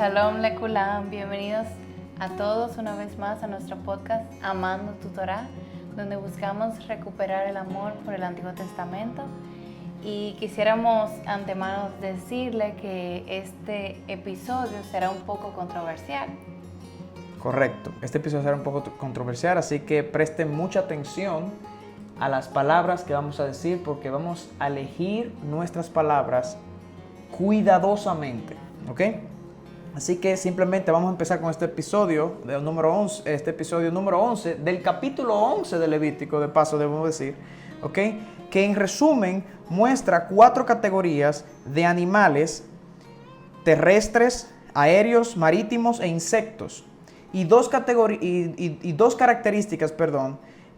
Shalom Lekulam, bienvenidos a todos una vez más a nuestro podcast Amando tu Torah, donde buscamos recuperar el amor por el Antiguo Testamento. Y quisiéramos antemano decirle que este episodio será un poco controversial. Correcto, este episodio será un poco controversial, así que presten mucha atención a las palabras que vamos a decir, porque vamos a elegir nuestras palabras cuidadosamente, ¿ok? Así que simplemente vamos a empezar con este episodio número 11 del capítulo 11 de Levítico, de paso debemos decir, ¿ok? Que en resumen muestra 4 categorías de animales terrestres, aéreos, marítimos e insectos, y dos características,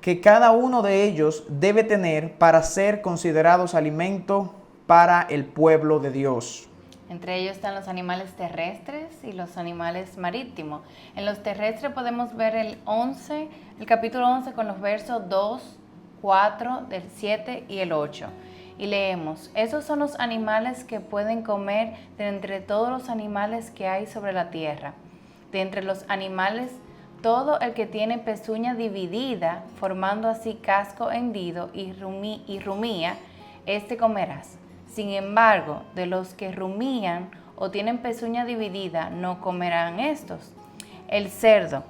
que cada uno de ellos debe tener para ser considerados alimento para el pueblo de Dios. Entre ellos están los animales terrestres y los animales marítimos. En los terrestres podemos ver el capítulo 11 con los versos 2, 4, del 7 y el 8. Y leemos: esos son los animales que pueden comer de entre todos los animales que hay sobre la tierra. De entre los animales, todo el que tiene pezuña dividida, formando así casco hendido y rumía, este comerás. Sin embargo, de los que rumían o tienen pezuña dividida, no comerán estos. El cerdo,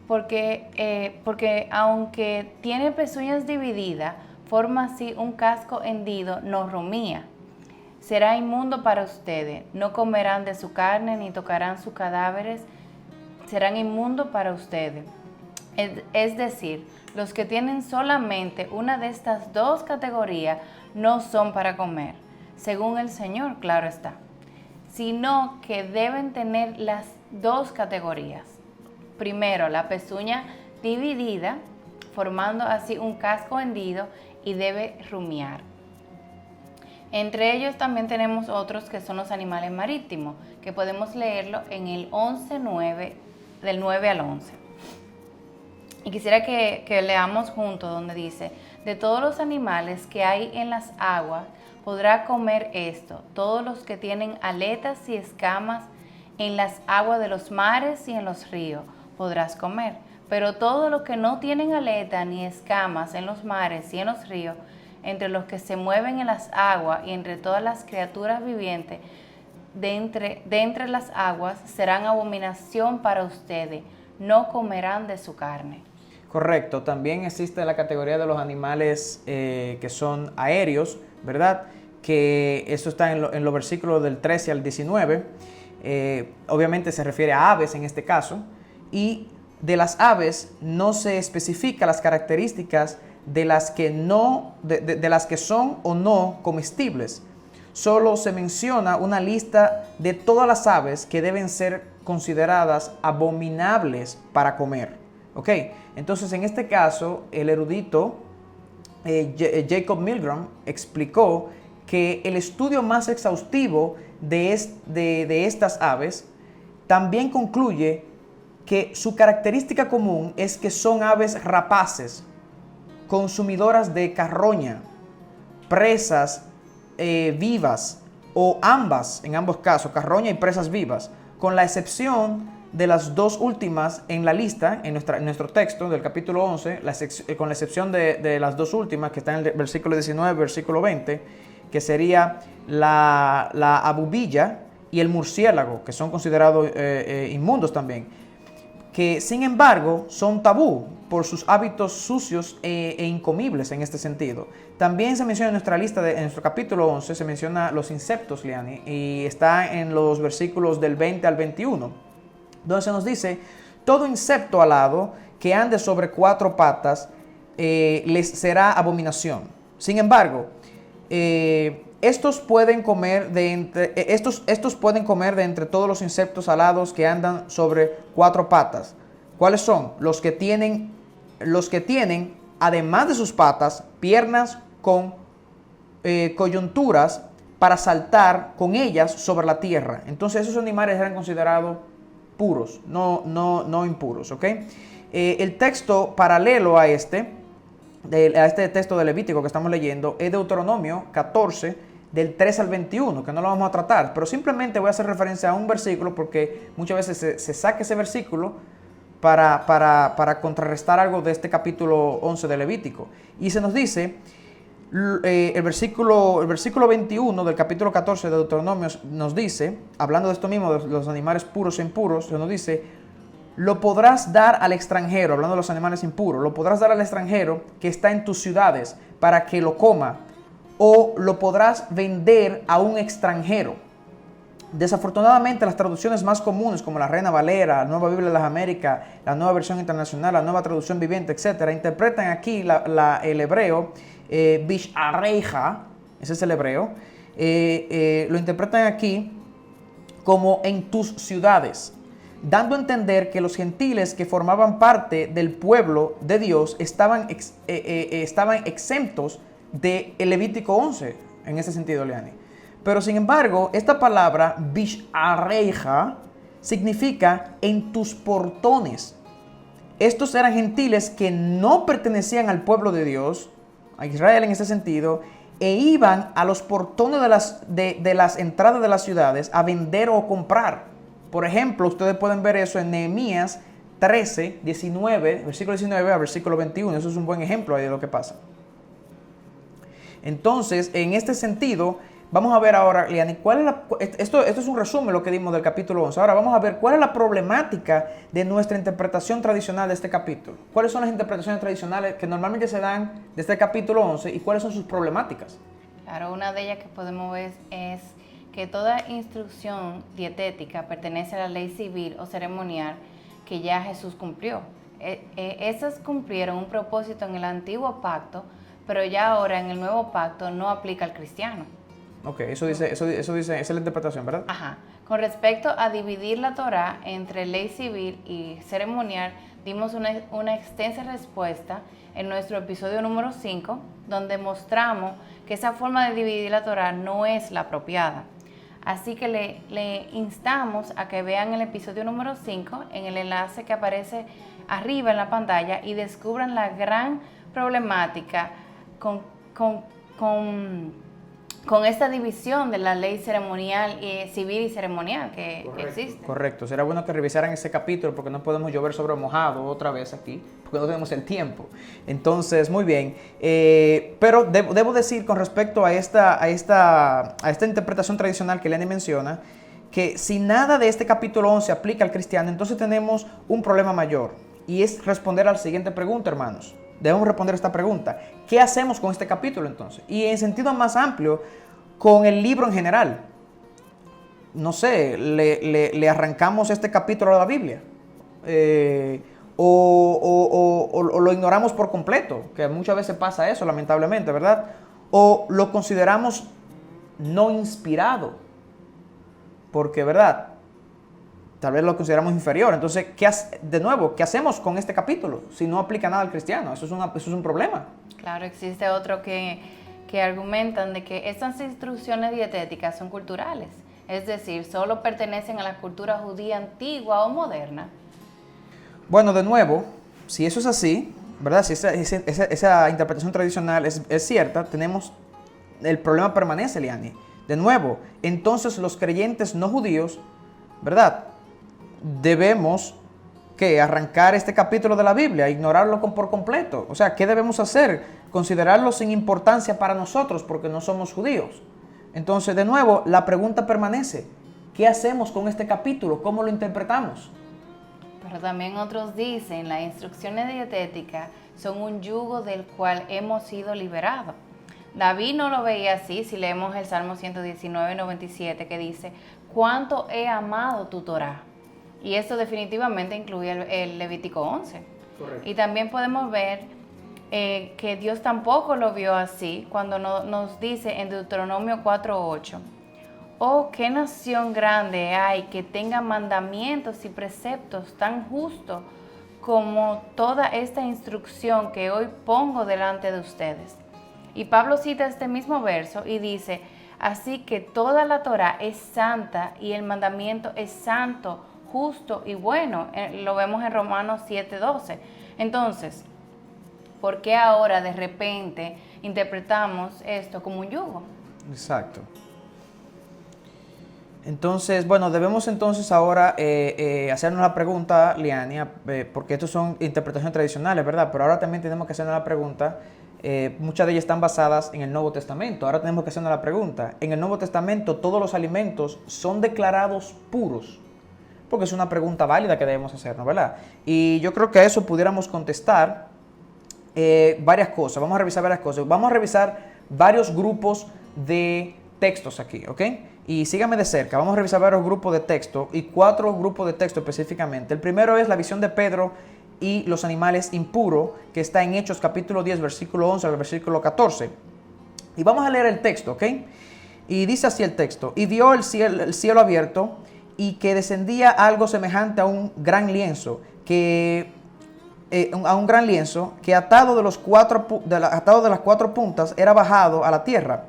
porque aunque tiene pezuñas divididas, forma así un casco hendido, no rumía. Será inmundo para ustedes, no comerán de su carne ni tocarán sus cadáveres, serán inmundos para ustedes. Es decir, los que tienen solamente una de estas dos categorías no son para comer, según el Señor, claro está, sino que deben tener las dos categorías. Primero, la pezuña dividida, formando así un casco hendido, y debe rumiar. Entre ellos también tenemos otros que son los animales marítimos, que podemos leerlo en el 11:9, del 9 al 11. Y quisiera que leamos juntos donde dice: de todos los animales que hay en las aguas podrá comer esto, todos los que tienen aletas y escamas en las aguas de los mares y en los ríos podrás comer. Pero todo lo que no tienen aletas ni escamas en los mares y en los ríos, entre los que se mueven en las aguas y entre todas las criaturas vivientes de entre las aguas, serán abominación para ustedes, no comerán de su carne. Correcto, también existe la categoría de los animales que son aéreos, ¿verdad? Que eso está en los versículos del 13 al 19. Obviamente se refiere a aves en este caso, y de las aves no se especifica las características de las que son o no comestibles. Solo se menciona una lista de todas las aves que deben ser consideradas abominables para comer. ¿Ok? Entonces, en este caso, el erudito Jacob Milgram explicó que el estudio más exhaustivo de estas aves también concluye que su característica común es que son aves rapaces, consumidoras de carroña, presas vivas, o ambas, en ambos casos, carroña y presas vivas, con la excepción de las dos últimas en la lista, en nuestro texto del capítulo 11, con la excepción de las dos últimas que están en el versículo 19 versículo 20, que sería la abubilla y el murciélago, que son considerados inmundos también, que sin embargo son tabú por sus hábitos sucios e incomibles en este sentido. También se menciona en nuestra lista, en nuestro capítulo 11, se menciona los insectos, Liani, y está en los versículos del 20 al 21, donde se nos dice: todo insecto alado que ande sobre 4 patas les será abominación. Sin embargo, estos pueden comer de entre todos los insectos alados que andan sobre 4 patas. ¿Cuáles son? Los que tienen, además de sus patas, piernas con coyunturas para saltar con ellas sobre la tierra. Entonces esos animales eran considerados puros, no impuros, ¿ok? El texto paralelo a este texto de Levítico que estamos leyendo es Deuteronomio 14, del 3 al 21, que no lo vamos a tratar, pero simplemente voy a hacer referencia a un versículo porque muchas veces se saca ese versículo para contrarrestar algo de este capítulo 11 de Levítico. Y se nos dice, el versículo 21 del capítulo 14 de Deuteronomio nos dice, hablando de esto mismo, de los animales puros e impuros, se nos dice, lo podrás dar al extranjero, hablando de los animales impuros, lo podrás dar al extranjero que está en tus ciudades para que lo coma, o lo podrás vender a un extranjero. Desafortunadamente, las traducciones más comunes, como la Reina Valera, la Nueva Biblia de las Américas, la Nueva Versión Internacional, la Nueva Traducción Viviente, etc., interpretan aquí el hebreo Bishareja, ese es el hebreo, lo interpretan aquí como en tus ciudades, dando a entender que los gentiles que formaban parte del pueblo de Dios estaban exentos del Levítico 11, en ese sentido, Leani. Pero sin embargo, esta palabra, Bishareja, significa en tus portones. Estos eran gentiles que no pertenecían al pueblo de Dios, a Israel en ese sentido, e iban a los portones de las entradas de las ciudades a vender o comprar. Por ejemplo, ustedes pueden ver eso en Nehemías 13, 19, versículo 19 a versículo 21. Eso es un buen ejemplo ahí de lo que pasa. Entonces, en este sentido, vamos a ver ahora, Liani, esto es un resumen lo que dimos del capítulo 11. Ahora vamos a ver cuál es la problemática de nuestra interpretación tradicional de este capítulo. ¿Cuáles son las interpretaciones tradicionales que normalmente se dan de este capítulo 11 y cuáles son sus problemáticas? Claro, una de ellas que podemos ver es que toda instrucción dietética pertenece a la ley civil o ceremonial que ya Jesús cumplió. Esas cumplieron un propósito en el antiguo pacto, pero ya ahora en el nuevo pacto no aplica al cristiano. Ok, eso dice, esa es la interpretación, ¿verdad? Ajá. Con respecto a dividir la Torá entre ley civil y ceremonial, dimos una extensa respuesta en nuestro episodio número 5, donde mostramos que esa forma de dividir la Torá no es la apropiada. Así que le instamos a que vean el episodio número 5 en el enlace que aparece arriba en la pantalla y descubran la gran problemática con esta división de la ley ceremonial civil y ceremonial que existe. Correcto. Será bueno que revisaran ese capítulo porque no podemos llover sobre mojado otra vez aquí, porque no tenemos el tiempo. Entonces, muy bien. Pero debo decir con respecto a esta interpretación tradicional que Lenny menciona, que si nada de este capítulo 11 aplica al cristiano, entonces tenemos un problema mayor. Y es responder a la siguiente pregunta, hermanos. Debemos responder esta pregunta. ¿Qué hacemos con este capítulo entonces? Y en sentido más amplio, con el libro en general. No sé, le arrancamos este capítulo a la Biblia. O lo ignoramos por completo, que muchas veces pasa eso, lamentablemente, ¿verdad? O lo consideramos no inspirado. Porque, ¿verdad? Tal vez lo consideramos inferior. Entonces, ¿qué hacemos con este capítulo si no aplica nada al cristiano? Eso es un problema. Claro, existe otro que argumentan de que estas instrucciones dietéticas son culturales. Es decir, solo pertenecen a la cultura judía antigua o moderna. Bueno, de nuevo, si eso es así, ¿verdad? Si esa interpretación tradicional es cierta, el problema permanece, Liani. De nuevo, entonces los creyentes no judíos, ¿verdad? Debemos arrancar este capítulo de la Biblia, ignorarlo por completo. O sea, ¿qué debemos hacer? Considerarlo sin importancia para nosotros porque no somos judíos. Entonces, de nuevo, la pregunta permanece. ¿Qué hacemos con este capítulo? ¿Cómo lo interpretamos? Pero también otros dicen, las instrucciones dietéticas son un yugo del cual hemos sido liberados. David no lo veía así si leemos el Salmo 119, 97, que dice, ¿cuánto he amado tu Torá? Y esto definitivamente incluye el Levítico 11. Correcto. Y también podemos ver que Dios tampoco lo vio así cuando nos dice en Deuteronomio 4:8, oh, qué nación grande hay que tenga mandamientos y preceptos tan justos como toda esta instrucción que hoy pongo delante de ustedes. Y Pablo cita este mismo verso y dice, así que toda la Torá es santa y el mandamiento es santo, justo y bueno. Lo vemos en Romanos 7:12. Entonces, ¿por qué ahora de repente interpretamos esto como un yugo? Exacto. Entonces, bueno, debemos entonces ahora hacernos la pregunta, Liania, porque estos son interpretaciones tradicionales, ¿verdad? Pero ahora también tenemos que hacernos la pregunta, muchas de ellas están basadas en el Nuevo Testamento. Ahora tenemos que hacernos la pregunta, en el Nuevo Testamento todos los alimentos son declarados puros, porque es una pregunta válida que debemos hacernos, ¿verdad? Y yo creo que a eso pudiéramos contestar varias cosas. Vamos a revisar varias cosas. Vamos a revisar varios grupos de textos aquí, ¿ok? Y síganme de cerca. Vamos a revisar varios grupos de texto y 4 grupos de texto específicamente. El primero es la visión de Pedro y los animales impuros, que está en Hechos capítulo 10, versículo 11 al versículo 14. Y vamos a leer el texto, ¿ok? Y dice así el texto: y vio el cielo abierto, y que descendía algo semejante a un gran lienzo, que atado de las 4 puntas era bajado a la tierra,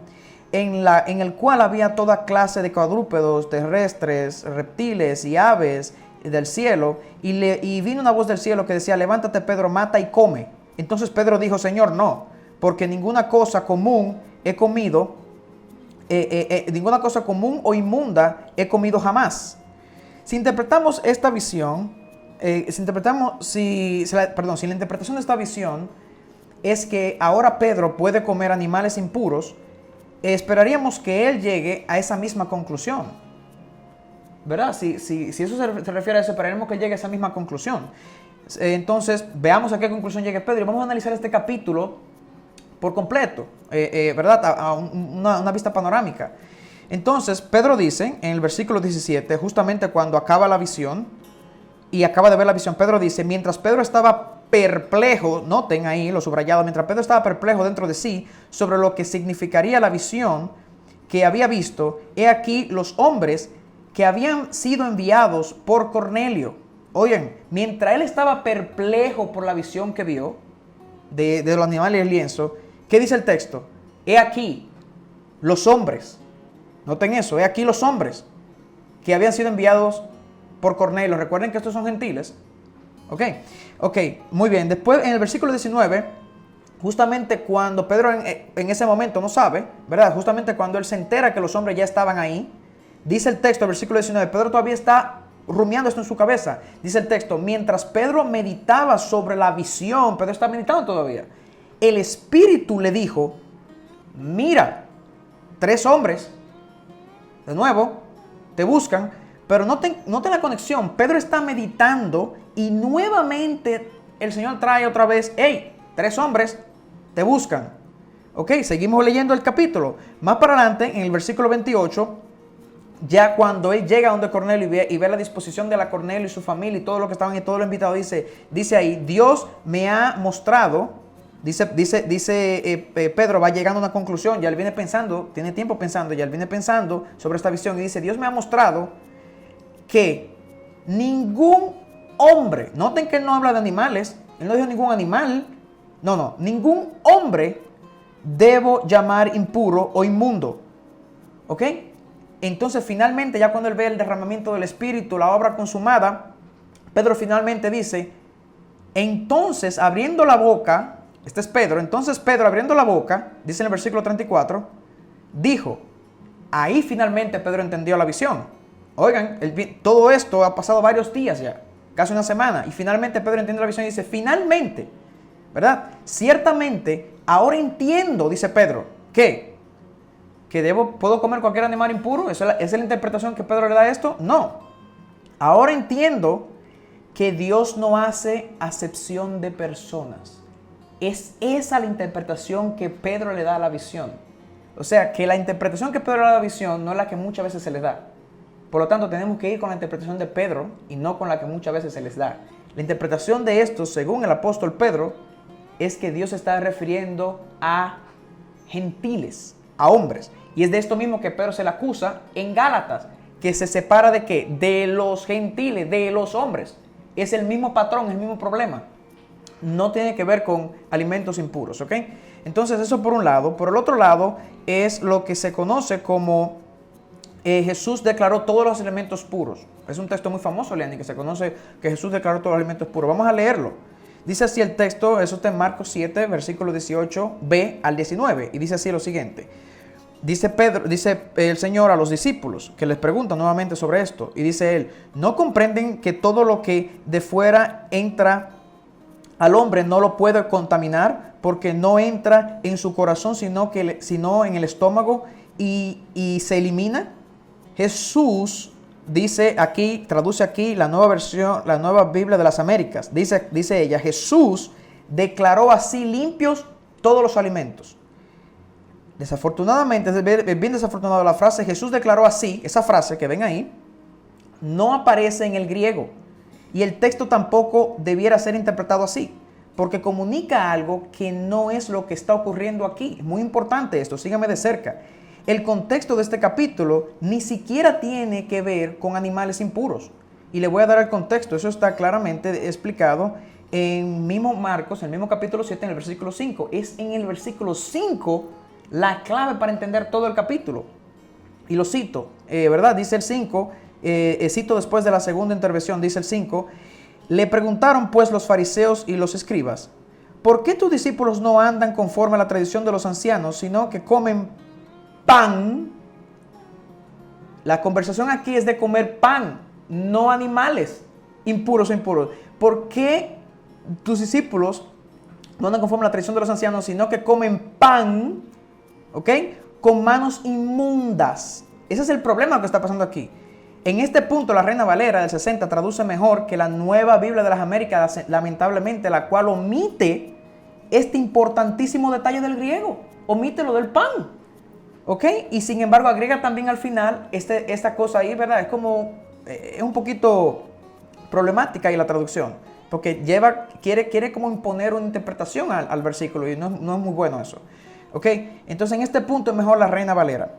en el cual había toda clase de cuadrúpedos terrestres, reptiles y aves del cielo, y vino una voz del cielo que decía: levántate, Pedro, mata y come. Entonces Pedro dijo: Señor, no, porque ninguna cosa común he comido, ninguna cosa común o inmunda he comido jamás. Si interpretamos esta visión, si la interpretación de esta visión es que ahora Pedro puede comer animales impuros, esperaríamos que él llegue a esa misma conclusión, ¿verdad? Si eso se refiere a eso, esperaríamos que llegue a esa misma conclusión. Entonces, veamos a qué conclusión llegue Pedro y vamos a analizar este capítulo por completo, ¿verdad? A una vista panorámica. Entonces, Pedro dice en el versículo 17, justamente cuando acaba la visión y acaba de ver la visión, Pedro dice: mientras Pedro estaba perplejo, noten ahí lo subrayado, mientras Pedro estaba perplejo dentro de sí sobre lo que significaría la visión que había visto, he aquí los hombres que habían sido enviados por Cornelio. Oigan, mientras él estaba perplejo por la visión que vio de los animales y el lienzo, ¿qué dice el texto? He aquí los hombres, noten eso, he aquí los hombres que habían sido enviados por Cornelio. Recuerden que estos son gentiles. Ok, muy bien. Después en el versículo 19, justamente cuando Pedro en ese momento no sabe, ¿verdad? Justamente cuando él se entera que los hombres ya estaban ahí, dice el texto, el versículo 19, Pedro todavía está rumiando esto en su cabeza. Dice el texto: mientras Pedro meditaba sobre la visión, Pedro está meditando todavía, el Espíritu le dijo: mira, 3 hombres, de nuevo, te buscan. Pero noten la conexión. Pedro está meditando y nuevamente el Señor trae otra vez: hey, 3 hombres te buscan. Ok, seguimos leyendo el capítulo. Más para adelante, en el versículo 28, ya cuando él llega donde Cornelio y ve la disposición de la Cornelio y su familia y todo lo que estaban y todos los invitados, dice ahí: Dios me ha mostrado. Dice Pedro va llegando a una conclusión, ya él viene pensando, tiene tiempo pensando, ya él viene pensando sobre esta visión y dice: Dios me ha mostrado que ningún hombre, noten que él no habla de animales, él no dijo ningún animal, no, ningún hombre debo llamar impuro o inmundo, ¿ok? Entonces finalmente, ya cuando él ve el derramamiento del Espíritu, la obra consumada, Pedro finalmente dice: entonces abriendo la boca, este es Pedro, entonces Pedro abriendo la boca, dice en el versículo 34, dijo, ahí finalmente Pedro entendió la visión. Oigan, todo esto ha pasado varios días ya, casi una semana, y finalmente Pedro entiende la visión y dice: finalmente, ¿verdad? Ciertamente, ahora entiendo, dice Pedro, que ¿puedo comer cualquier animal impuro? ¿Esa es la interpretación que Pedro le da a esto? No. Ahora entiendo que Dios no hace acepción de personas. Es esa la interpretación que Pedro le da a la visión. O sea, que la interpretación que Pedro le da a la visión no es la que muchas veces se les da. Por lo tanto, tenemos que ir con la interpretación de Pedro y no con la que muchas veces se les da. La interpretación de esto, según el apóstol Pedro, es que Dios se está refiriendo a gentiles, a hombres. Y es de esto mismo que Pedro se le acusa en Gálatas, que se separa ¿de qué? De los gentiles, de los hombres. Es el mismo patrón, el mismo problema. No tiene que ver con alimentos impuros, ¿ok? Entonces eso por un lado. Por el otro lado es lo que se conoce como Jesús declaró todos los alimentos puros. Es un texto muy famoso, Leani, que se conoce que Jesús declaró todos los alimentos puros. Vamos a leerlo. Dice así el texto, eso está en Marcos 7, versículo 18b al 19. Y dice así lo siguiente: dice el Señor a los discípulos, que les pregunta nuevamente sobre esto, y dice él, ¿no comprenden que todo lo que de fuera entra al hombre no lo puede contaminar, porque no entra en su corazón, sino en el estómago y se elimina? Jesús dice aquí, traduce aquí la nueva versión, la nueva Biblia de las Américas, dice ella, Jesús declaró así limpios todos los alimentos. Desafortunadamente, es bien desafortunado, la frase Jesús declaró así, esa frase que ven ahí, no aparece en el griego. Y el texto tampoco debiera ser interpretado así, porque comunica algo que no es lo que está ocurriendo aquí. Es muy importante esto, síganme de cerca. El contexto de este capítulo ni siquiera tiene que ver con animales impuros. Y le voy a dar el contexto, eso está claramente explicado en mismo Marcos, en el mismo capítulo 7, en el versículo 5. Es en el versículo 5 la clave para entender todo el capítulo. Y lo cito, ¿verdad? Dice el 5, cito después de la segunda intervención, dice el 5, le preguntaron pues los fariseos y los escribas, ¿por qué tus discípulos no andan conforme a la tradición de los ancianos, sino que comen pan? La conversación aquí es de comer pan, no animales impuros o impuros. ¿Por qué tus discípulos no andan conforme a la tradición de los ancianos, sino que comen pan, ¿ok?, con manos inmundas? Ese es el problema que está pasando aquí. En este punto, la Reina Valera del 60 traduce mejor que la Nueva Biblia de las Américas, lamentablemente, la cual omite este importantísimo detalle del griego. Omite lo del pan, ¿ok? Y sin embargo, agrega también al final esta cosa ahí, ¿verdad? Es un poquito problemática ahí la traducción, porque quiere como imponer una interpretación al versículo y no es muy bueno eso. ¿Ok? Entonces en este punto es mejor la Reina Valera.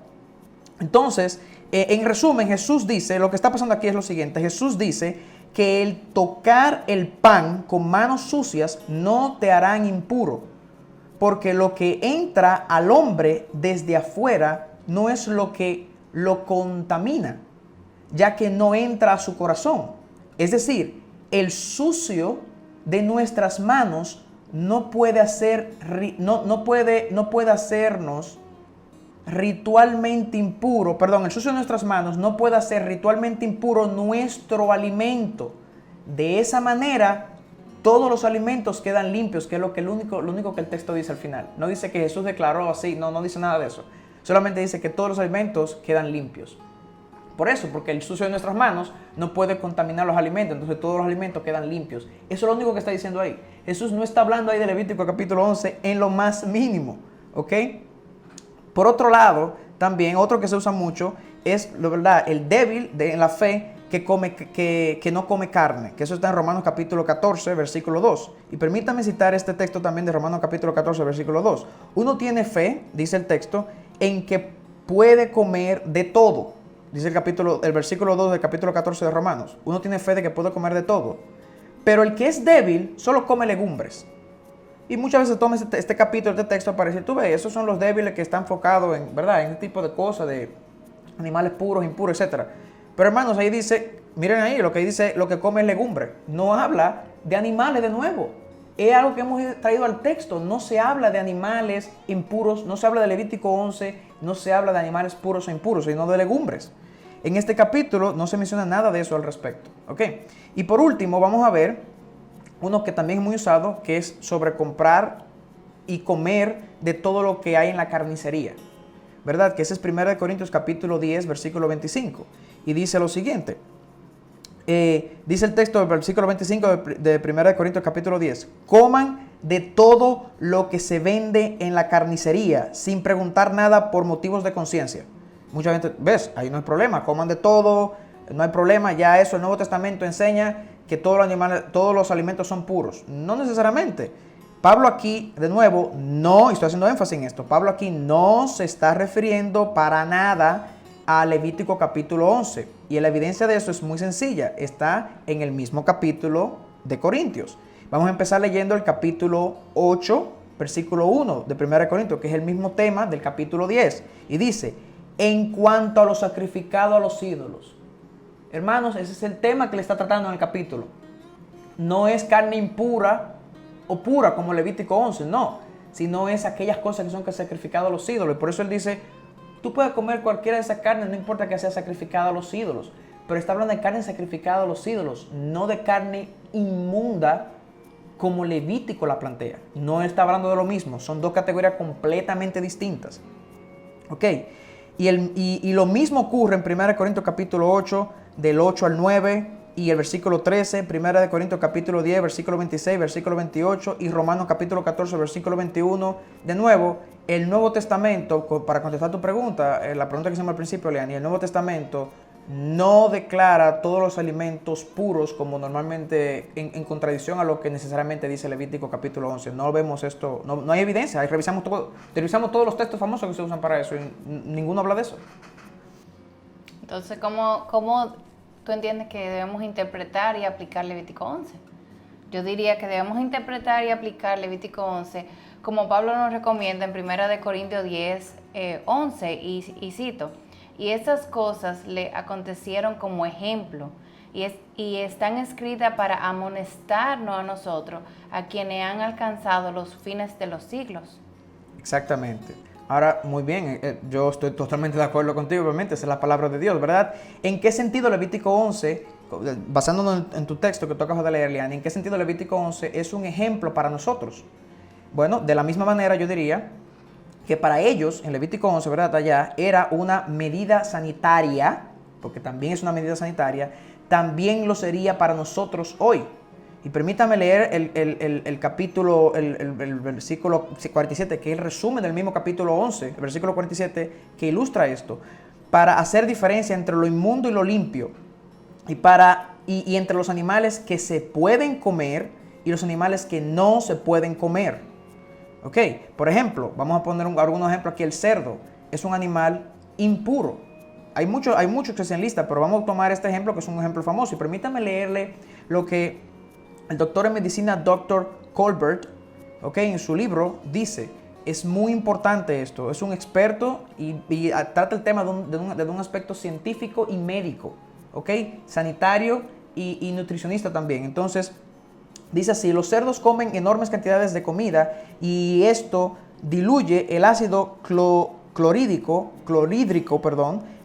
Entonces, en resumen, Jesús dice, lo que está pasando aquí es lo siguiente. Jesús dice que el tocar el pan con manos sucias no te harán impuro, porque lo que entra al hombre desde afuera no es lo que lo contamina, ya que no entra a su corazón. Es decir, el sucio de nuestras manos no puede hacernos ritualmente impuro, el sucio de nuestras manos no puede hacer ritualmente impuro nuestro alimento. De esa manera, todos los alimentos quedan limpios, que es lo único que el texto dice al final. No dice que Jesús declaró así, no dice nada de eso. Solamente dice que todos los alimentos quedan limpios. Por eso, porque el sucio de nuestras manos no puede contaminar los alimentos, entonces todos los alimentos quedan limpios. Eso es lo único que está diciendo ahí. Jesús no está hablando ahí de Levítico capítulo 11 en lo más mínimo, ¿ok? Por otro lado, también otro que se usa mucho es, la verdad, el débil en la fe que no come carne, que eso está en Romanos capítulo 14, versículo 2. Y permítame citar este texto también de Romanos capítulo 14, versículo 2. Uno tiene fe, dice el texto, en que puede comer de todo. Dice el versículo 2 del capítulo 14 de Romanos. Uno tiene fe de que puede comer de todo. Pero el que es débil solo come legumbres. Y muchas veces toma este capítulo, este texto para decir, tú ves, esos son los débiles que están enfocados en, ¿verdad?, en este tipo de cosas, de animales puros, impuros, etc. Pero hermanos, ahí dice, miren ahí, lo que dice, lo que come es legumbre. No habla de animales de nuevo. Es algo que hemos traído al texto. No se habla de animales impuros, no se habla de Levítico 11, no se habla de animales puros o impuros, sino de legumbres. En este capítulo no se menciona nada de eso al respecto. ¿Ok? Y por último, vamos a ver uno que también es muy usado, que es sobre comprar y comer de todo lo que hay en la carnicería. ¿Verdad? Que ese es 1 Corintios capítulo 10, versículo 25. Y dice lo siguiente. Dice el texto del versículo 25 de 1 Corintios capítulo 10. Coman de todo lo que se vende en la carnicería, sin preguntar nada por motivos de conciencia. Mucha gente, ¿ves? Ahí no hay problema. Coman de todo, no hay problema. Ya eso, el Nuevo Testamento enseña que todos los alimentos son puros. No necesariamente. Pablo aquí, de nuevo, no, y estoy haciendo énfasis en esto, Pablo aquí no se está refiriendo para nada a Levítico capítulo 11. Y la evidencia de eso es muy sencilla. Está en el mismo capítulo de Corintios. Vamos a empezar leyendo el capítulo 8, versículo 1 de 1 Corintios, que es el mismo tema del capítulo 10. Y dice, en cuanto a lo sacrificado a los ídolos. Hermanos, ese es el tema que le está tratando en el capítulo. No es carne impura o pura como Levítico 11, no. Sino es aquellas cosas que son sacrificadas a los ídolos. Y por eso él dice, Tú puedes comer cualquiera de esas carnes, no importa que sea sacrificada a los ídolos. Pero está hablando de carne sacrificada a los ídolos, no de carne inmunda como Levítico la plantea. No está hablando de lo mismo, son dos categorías completamente distintas. ¿Ok? Y lo mismo ocurre en 1 Corintios capítulo 8, del 8 al 9, y el versículo 13, 1 Corintios capítulo 10, versículo 26, versículo 28, y Romanos capítulo 14, versículo 21. De nuevo, el Nuevo Testamento, para contestar tu pregunta, la pregunta que hicimos al principio, Leani, el Nuevo Testamento no declara todos los alimentos puros como normalmente en contradicción a lo que necesariamente dice Levítico capítulo 11. No vemos esto, no hay evidencia. Ahí revisamos todos los textos famosos que se usan para eso y ninguno habla de eso. Entonces, ¿cómo tú entiendes que debemos interpretar y aplicar Levítico 11? Yo diría que debemos interpretar y aplicar Levítico 11 como Pablo nos recomienda en 1 Corintios 10, 11, y cito: y estas cosas le acontecieron como ejemplo y están escritas para amonestarnos a nosotros, a quienes han alcanzado los fines de los siglos. Exactamente. Ahora, muy bien, yo estoy totalmente de acuerdo contigo, obviamente, esa es la palabra de Dios, ¿verdad? ¿En qué sentido Levítico 11, basándonos en tu texto que tú acabas de leer, Liani, en qué sentido Levítico 11 es un ejemplo para nosotros? Bueno, de la misma manera yo diría que para ellos, en Levítico 11, ¿verdad? Allá, era una medida sanitaria, porque también es una medida sanitaria, también lo sería para nosotros hoy. Y permítame leer el capítulo, el versículo 47, que es el resumen del mismo capítulo 11, el versículo 47, que ilustra esto, para hacer diferencia entre lo inmundo y lo limpio, y entre los animales que se pueden comer y los animales que no se pueden comer. Ok, por ejemplo, vamos a poner algunos ejemplos aquí. El cerdo es un animal impuro. Hay muchos que se enlistan, pero vamos a tomar este ejemplo que es un ejemplo famoso. Y permítame leerle lo que el doctor en medicina, Dr. Colbert, en su libro dice. Es muy importante esto. Es un experto y trata el tema de un aspecto científico y médico, sanitario y nutricionista también. Entonces, dice así: los cerdos comen enormes cantidades de comida y esto diluye el ácido clorhídrico,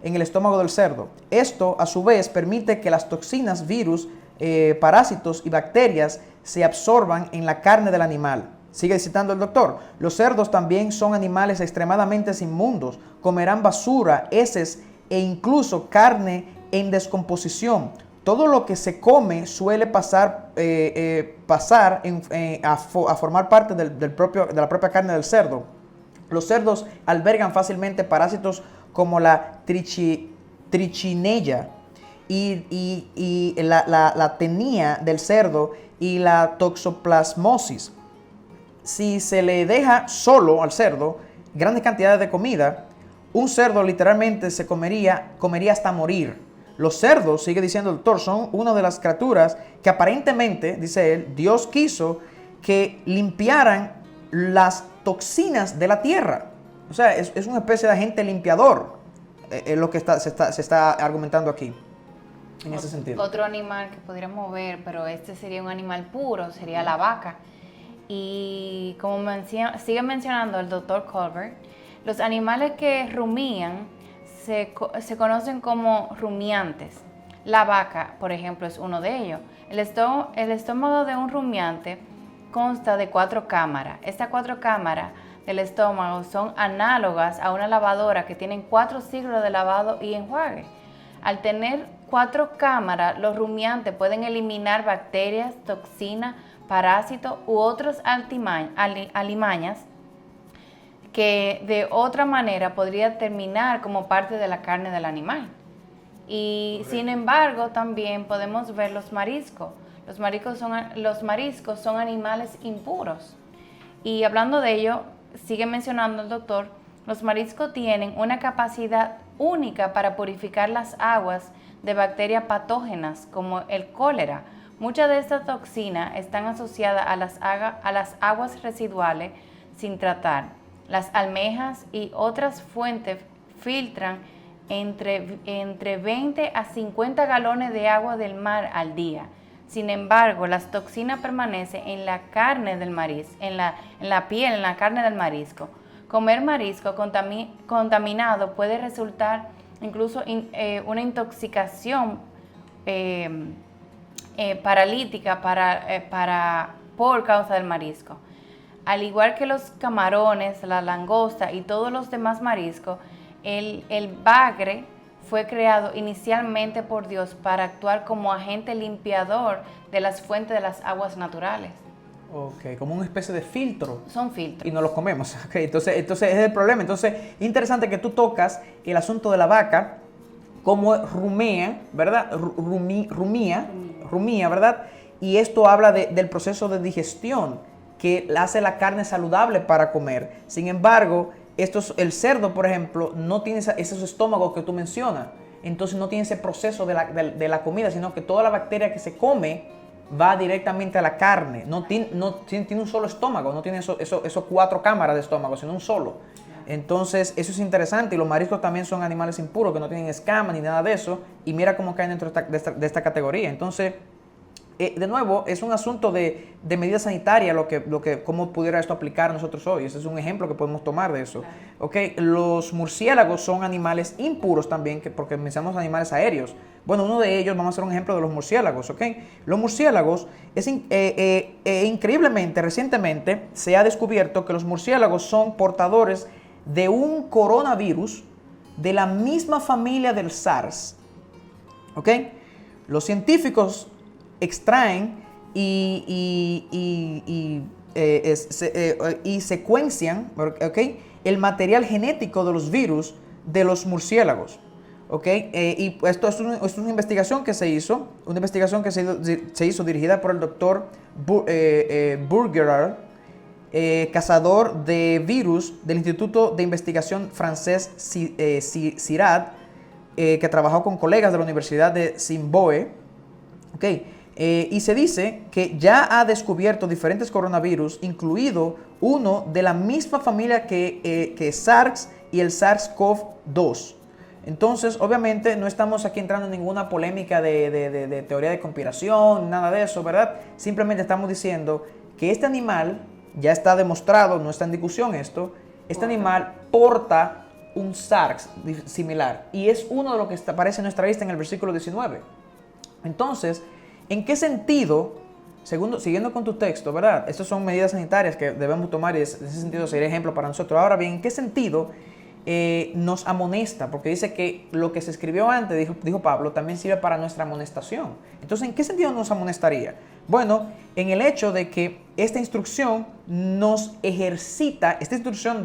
en el estómago del cerdo. Esto, a su vez, permite que las toxinas, virus, parásitos y bacterias se absorban en la carne del animal. Sigue citando el doctor: los cerdos también son animales extremadamente inmundos, comerán basura, heces e incluso carne en descomposición. Todo lo que se come suele pasar a formar parte de la propia carne del cerdo. Los cerdos albergan fácilmente parásitos como la trichinella y la tenia del cerdo y la toxoplasmosis. Si se le deja solo al cerdo grandes cantidades de comida, un cerdo literalmente se comería hasta morir. Los cerdos, sigue diciendo el doctor, son una de las criaturas que aparentemente, dice él, Dios quiso que limpiaran las toxinas de la tierra. O sea, es una especie de agente limpiador, es lo que se está argumentando aquí, en ese sentido. Otro animal que podríamos ver, pero este sería un animal puro, sería la vaca. Y como sigue mencionando el doctor Colbert, los animales que rumían se conocen como rumiantes. La vaca, por ejemplo, es uno de ellos. El estómago de un rumiante consta de 4 cámaras. Estas 4 cámaras del estómago son análogas a una lavadora que tienen 4 ciclos de lavado y enjuague. Al tener 4 cámaras, los rumiantes pueden eliminar bacterias, toxinas, parásitos u otros alimañas que de otra manera podría terminar como parte de la carne del animal. Y correcto. Sin embargo, también podemos ver los mariscos. Los mariscos son animales impuros. Y hablando de ello, sigue mencionando el doctor, los mariscos tienen una capacidad única para purificar las aguas de bacterias patógenas como el cólera. Muchas de estas toxinas están asociadas a las aguas residuales sin tratar. Las almejas y otras fuentes filtran entre 20 a 50 galones de agua del mar al día. Sin embargo, las toxinas permanecen en la carne del marisco, en la piel, en la carne del marisco. Comer marisco contaminado puede resultar incluso una intoxicación paralítica por causa del marisco. Al igual que los camarones, la langosta y todos los demás mariscos, el bagre fue creado inicialmente por Dios para actuar como agente limpiador de las fuentes de las aguas naturales. Ok, como una especie de filtro. Son filtros. Y no los comemos. Okay, entonces ese es el problema. Entonces, interesante que tú tocas el asunto de la vaca, como rumea, ¿verdad? Rumía, ¿verdad? Y esto habla del proceso de digestión que hace la carne saludable para comer. Sin embargo, el cerdo, por ejemplo, no tiene esos estómagos que tú mencionas. Entonces no tiene ese proceso de la comida, sino que toda la bacteria que se come va directamente a la carne. No tiene un solo estómago, no tiene esos 4 cámaras de estómago, sino un solo. Entonces eso es interesante. Y los mariscos también son animales impuros que no tienen escamas ni nada de eso. Y mira cómo caen dentro de esta categoría. Entonces, de nuevo, es un asunto de medidas sanitarias cómo pudiera esto aplicar a nosotros hoy. Ese es un ejemplo que podemos tomar de eso. Claro. Okay. Los murciélagos son animales impuros también, porque mencionamos animales aéreos. Bueno, uno de ellos, vamos a hacer un ejemplo de los murciélagos. Okay. Los murciélagos, increíblemente, recientemente se ha descubierto que los murciélagos son portadores de un coronavirus de la misma familia del SARS. Okay. Los científicos extraen y secuencian, ¿okay?, el material genético de los virus de los murciélagos. ¿Okay? Y esto es una investigación que se hizo, dirigida por el doctor Burgerer, cazador de virus del Instituto de Investigación francés CIRAD, que trabajó con colegas de la Universidad de Simboe. Okay. Y se dice que ya ha descubierto diferentes coronavirus, incluido uno de la misma familia que SARS y el SARS-CoV-2. Entonces, obviamente, no estamos aquí entrando en ninguna polémica de teoría de conspiración, nada de eso, ¿verdad? Simplemente estamos diciendo que este animal, ya está demostrado, no está en discusión esto, este animal porta un SARS similar. Y es uno de los que aparece en nuestra lista en el versículo 19. Entonces, ¿en qué sentido, siguiendo con tu texto, ¿verdad? Estas son medidas sanitarias que debemos tomar y en ese sentido sería ejemplo para nosotros. Ahora bien, ¿en qué sentido nos amonesta? Porque dice que lo que se escribió antes, dijo Pablo, también sirve para nuestra amonestación. Entonces, ¿en qué sentido nos amonestaría? Bueno, en el hecho de que esta instrucción nos ejercita, esta instrucción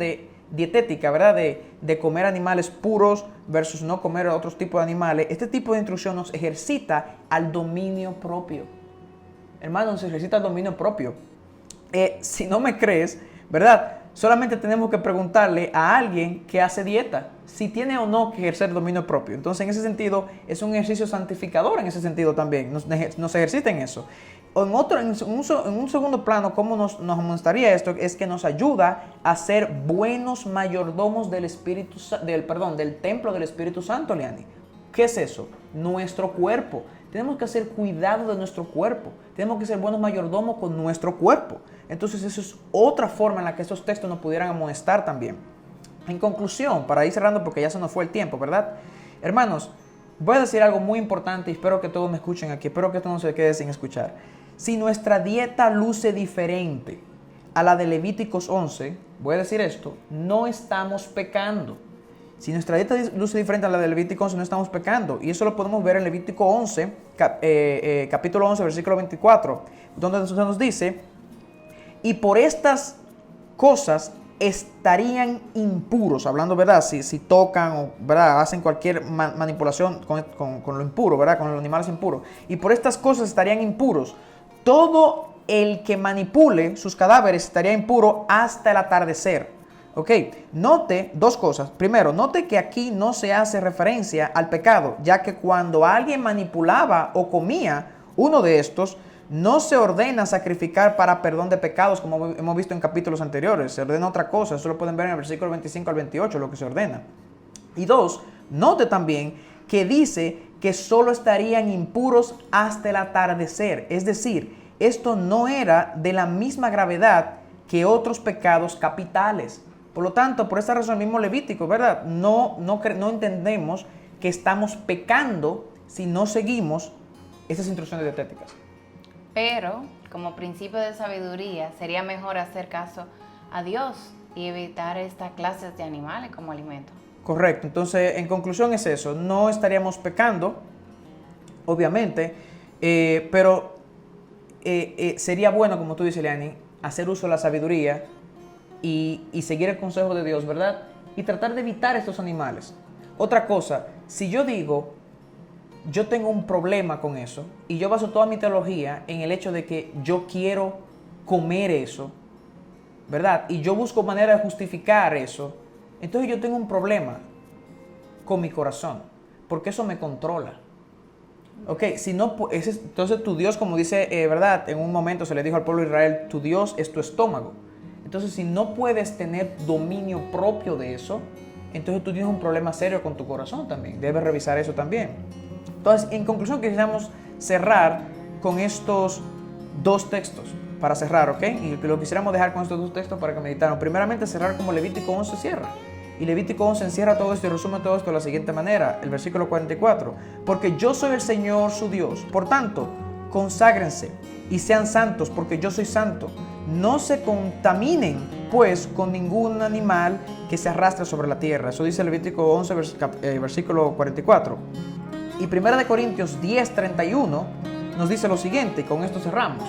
dietética, ¿verdad? De comer animales puros versus no comer otros tipos de animales. Este tipo de instrucción nos ejercita al dominio propio. Hermano, nos ejercita al dominio propio. Si no me crees, ¿verdad? Solamente tenemos que preguntarle a alguien que hace dieta si tiene o no que ejercer dominio propio. Entonces, en ese sentido, es un ejercicio santificador en ese sentido también. Nos ejercita en eso. En un segundo plano, ¿cómo nos amonestaría esto? Es que nos ayuda a ser buenos mayordomos del templo del Espíritu Santo, Liani. ¿Qué es eso? Nuestro cuerpo. Tenemos que hacer cuidado de nuestro cuerpo. Tenemos que ser buenos mayordomos con nuestro cuerpo. Entonces, eso es otra forma en la que estos textos nos pudieran amonestar también. En conclusión, para ir cerrando porque ya se nos fue el tiempo, ¿verdad? Hermanos, voy a decir algo muy importante y espero que todos me escuchen aquí. Espero que esto no se quede sin escuchar. Si nuestra dieta luce diferente a la de Levíticos 11, voy a decir esto, no estamos pecando. Si nuestra dieta luce diferente a la de Levítico 11, no estamos pecando. Y eso lo podemos ver en Levítico 11, capítulo 11, versículo 24, donde se nos dice, y por estas cosas estarían impuros, hablando, ¿verdad? Si tocan o, ¿verdad?, hacen cualquier manipulación con lo impuro, ¿verdad?, con los animales impuros. Y por estas cosas estarían impuros. Todo el que manipule sus cadáveres estaría impuro hasta el atardecer. Ok, note dos cosas. Primero, note que aquí no se hace referencia al pecado, ya que cuando alguien manipulaba o comía uno de estos, no se ordena sacrificar para perdón de pecados, como hemos visto en capítulos anteriores. Se ordena otra cosa. Eso lo pueden ver en el versículo 25 al 28, lo que se ordena. Y dos, note también que dice que solo estarían impuros hasta el atardecer. Es decir, esto no era de la misma gravedad que otros pecados capitales. Por lo tanto, por esta razón, el mismo Levítico, ¿verdad? No entendemos que estamos pecando si no seguimos esas instrucciones dietéticas. Pero, como principio de sabiduría, sería mejor hacer caso a Dios y evitar estas clases de animales como alimento. Correcto. Entonces, en conclusión es eso. No estaríamos pecando, obviamente, pero sería bueno, como tú dices, Leani, hacer uso de la sabiduría y seguir el consejo de Dios, ¿verdad? Y tratar de evitar estos animales. Otra cosa, si yo digo, yo tengo un problema con eso y yo baso toda mi teología en el hecho de que yo quiero comer eso, ¿verdad? Y yo busco manera de justificar eso, entonces yo tengo un problema con mi corazón, porque eso me controla. Ok, si no, entonces tu Dios, como dice, ¿verdad? En un momento se le dijo al pueblo de Israel, tu Dios es tu estómago. Entonces, si no puedes tener dominio propio de eso, entonces tú tienes un problema serio con tu corazón también. Debes revisar eso también. Entonces, en conclusión, quisiéramos cerrar con estos dos textos para cerrar, ¿ok? Y lo quisiéramos dejar con estos dos textos para que meditaran. Primeramente, cerrar como Levítico 11 cierra. Y Levítico 11 encierra todo esto y resume todo esto de la siguiente manera. El versículo 44. Porque yo soy el Señor su Dios. Por tanto, conságrense y sean santos, porque yo soy santo. No se contaminen, pues, con ningún animal que se arrastre sobre la tierra. Eso dice Levítico 11, versículo 44. Y 1 Corintios 10, 31 nos dice lo siguiente, y con esto cerramos,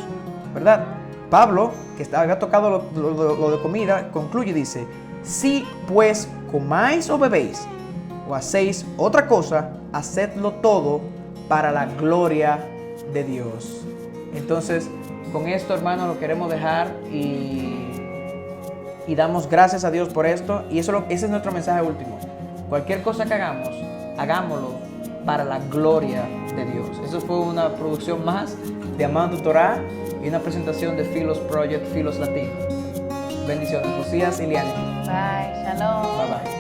¿verdad? Pablo, que había tocado lo de comida, concluye y dice, si pues comáis o bebéis o hacéis otra cosa, hacedlo todo para la gloria de Dios. Entonces, con esto, hermanos, lo queremos dejar y damos gracias a Dios por esto. Y ese es nuestro mensaje último. Cualquier cosa que hagamos, hagámoslo para la gloria de Dios. Eso fue una producción más de Amando tu Torah y una presentación de Philos Project, Philos Latino. Bendiciones. Josías y Liani. Bye, shalom. Bye bye.